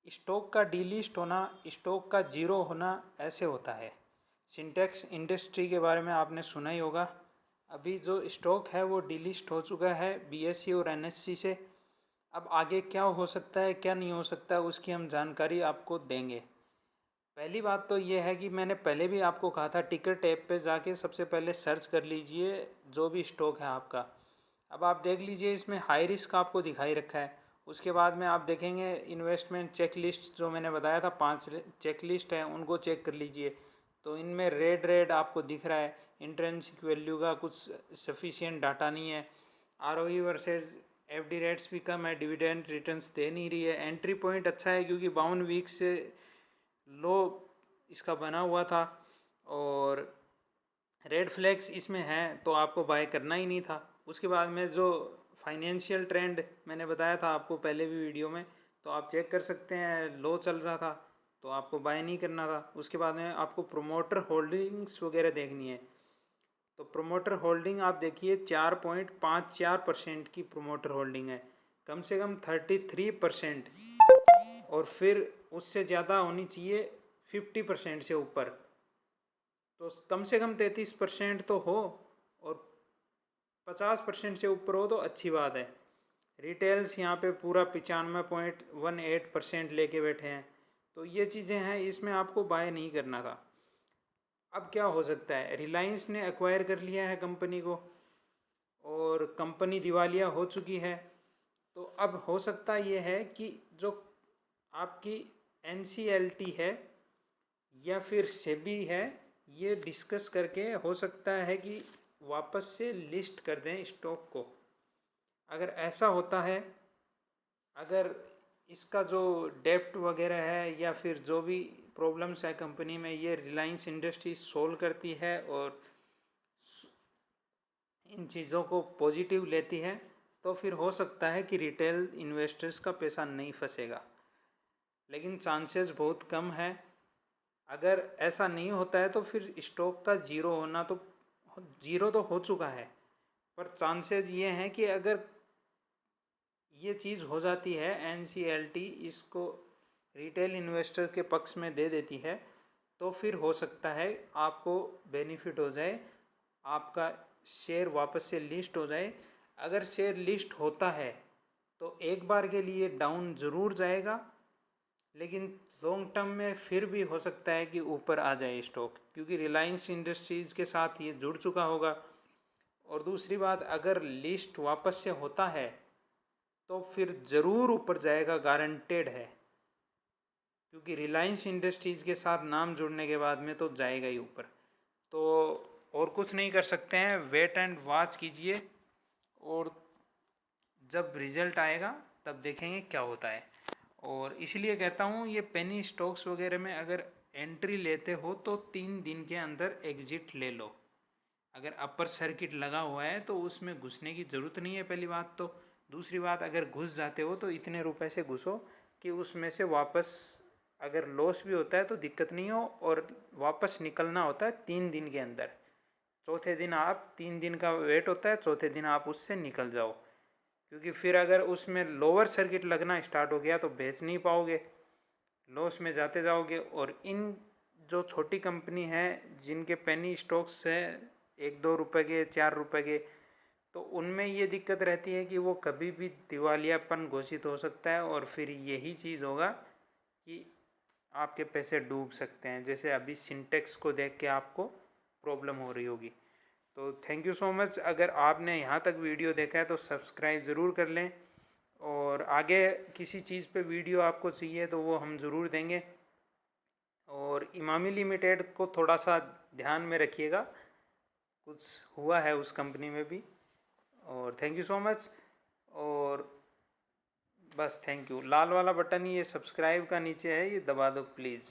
Stock का delist होना, stock का जीरो होना ऐसे होता है। सिंटेक्स इंडस्ट्री के बारे में आपने सुना ही होगा। अभी जो स्टॉक है वो डीलिस्ट हो चुका है बीएसई और एनएससी से। अब आगे क्या हो सकता है क्या नहीं हो सकता उसकी हम जानकारी आपको देंगे। पहली बात तो ये है कि मैंने पहले भी आपको कहा था टिकट ऐप पे जाके सबसे पहले सर्च कर लीजिए जो भी स्टॉक है आपका। अब आप देख लीजिए इसमें हाई रिस्क आपको दिखाई रखा है। उसके बाद में आप देखेंगे इन्वेस्टमेंट चेक लिस्ट जो मैंने बताया था 5 चेक लिस्ट है उनको चेक कर लीजिए। तो इनमें रेड रेड आपको दिख रहा है, इंट्रिंसिक वैल्यू का कुछ सफिशिएंट डाटा नहीं है। आरओई वर्सेस एफडी रेट्स भी कम है, डिविडेंड रिटर्न्स दे नहीं रही है। एंट्री पॉइंट अच्छा है क्योंकि 52 वीक से लो इसका बना हुआ था और रेड फ्लैग्स इसमें हैं तो आपको बाय करना ही नहीं था। उसके बाद में जो फाइनेंशियल ट्रेंड मैंने बताया था आपको पहले भी वीडियो में, तो आप चेक कर सकते हैं लो चल रहा था तो आपको बाय नहीं करना था। उसके बाद में आपको प्रोमोटर होल्डिंग्स वगैरह देखनी है। तो प्रोमोटर होल्डिंग आप देखिए 4.54% की प्रोमोटर होल्डिंग है, कम से कम 33%, और फिर उससे ज़्यादा होनी चाहिए 50% से ऊपर। तो कम से कम 33% तो हो और 50% से ऊपर हो तो अच्छी बात है। रिटेल्स यहाँ पे पूरा 95.18% लेके बैठे हैं। तो ये चीज़ें हैं, इसमें आपको बाय नहीं करना था। अब क्या हो सकता है, रिलायंस ने एक्वायर कर लिया है कंपनी को और कंपनी दिवालिया हो चुकी है। तो अब हो सकता ये है कि जो आपकी एनसीएलटी है या फिर सेबी है, ये डिस्कस करके हो सकता है कि वापस से लिस्ट कर दें स्टॉक को। अगर ऐसा होता है, अगर इसका जो डेप्ट वगैरह है या फिर जो भी प्रॉब्लम्स है कंपनी में, ये रिलायंस इंडस्ट्रीज सोल्व करती है और इन चीज़ों को पॉजिटिव लेती है, तो फिर हो सकता है कि रिटेल इन्वेस्टर्स का पैसा नहीं फंसेगा। लेकिन चांसेस बहुत कम है। अगर ऐसा नहीं होता है तो फिर स्टॉक का जीरो तो हो चुका है, पर चांसेस ये हैं कि अगर ये चीज़ हो जाती है, एनसीएलटी इसको रिटेल इन्वेस्टर के पक्ष में दे देती है, तो फिर हो सकता है आपको बेनिफिट हो जाए, आपका शेयर वापस से लिस्ट हो जाए। अगर शेयर लिस्ट होता है तो एक बार के लिए डाउन ज़रूर जाएगा, लेकिन लॉन्ग टर्म में फिर भी हो सकता है कि ऊपर आ जाए स्टॉक, क्योंकि रिलायंस इंडस्ट्रीज़ के साथ ये जुड़ चुका होगा। और दूसरी बात, अगर लिस्ट वापस से होता है तो फिर ज़रूर ऊपर जाएगा, गारंटेड है, क्योंकि रिलायंस इंडस्ट्रीज़ के साथ नाम जुड़ने के बाद में तो जाएगा ही ऊपर। तो और कुछ नहीं कर सकते हैं, वेट एंड वॉच कीजिए और जब रिज़ल्ट आएगा तब देखेंगे क्या होता है। और इसलिए कहता हूँ ये पेनी स्टॉक्स वगैरह में अगर एंट्री लेते हो तो 3 दिन के अंदर एग्जिट ले लो। अगर अपर सर्किट लगा हुआ है तो उसमें घुसने की ज़रूरत नहीं है, पहली बात तो। दूसरी बात, अगर घुस जाते हो तो इतने रुपए से घुसो कि उसमें से वापस अगर लॉस भी होता है तो दिक्कत नहीं हो, और वापस निकलना होता है 3 दिन के अंदर। चौथे दिन आप 3 दिन का वेट होता है, चौथे दिन आप उससे निकल जाओ, क्योंकि फिर अगर उसमें लोअर सर्किट लगना स्टार्ट हो गया तो बेच नहीं पाओगे, लॉस में जाते जाओगे। और इन जो छोटी कंपनी हैं जिनके पेनी स्टॉक्स हैं 1-2 रुपए के, 4 रुपए के, तो उनमें ये दिक्कत रहती है कि वो कभी भी दिवालियापन घोषित हो सकता है और फिर यही चीज़ होगा कि आपके पैसे डूब सकते हैं, जैसे अभी सिंटेक्स को देख के आपको प्रॉब्लम हो रही होगी। तो थैंक यू सो मच। अगर आपने यहाँ तक वीडियो देखा है तो सब्सक्राइब ज़रूर कर लें, और आगे किसी चीज़ पे वीडियो आपको चाहिए तो वो हम ज़रूर देंगे। और इमामी लिमिटेड को थोड़ा सा ध्यान में रखिएगा, कुछ हुआ है उस कंपनी में भी। और थैंक यू सो मच। और बस थैंक यू। लाल वाला बटन ये सब्सक्राइब का नीचे है, ये दबा दो प्लीज़।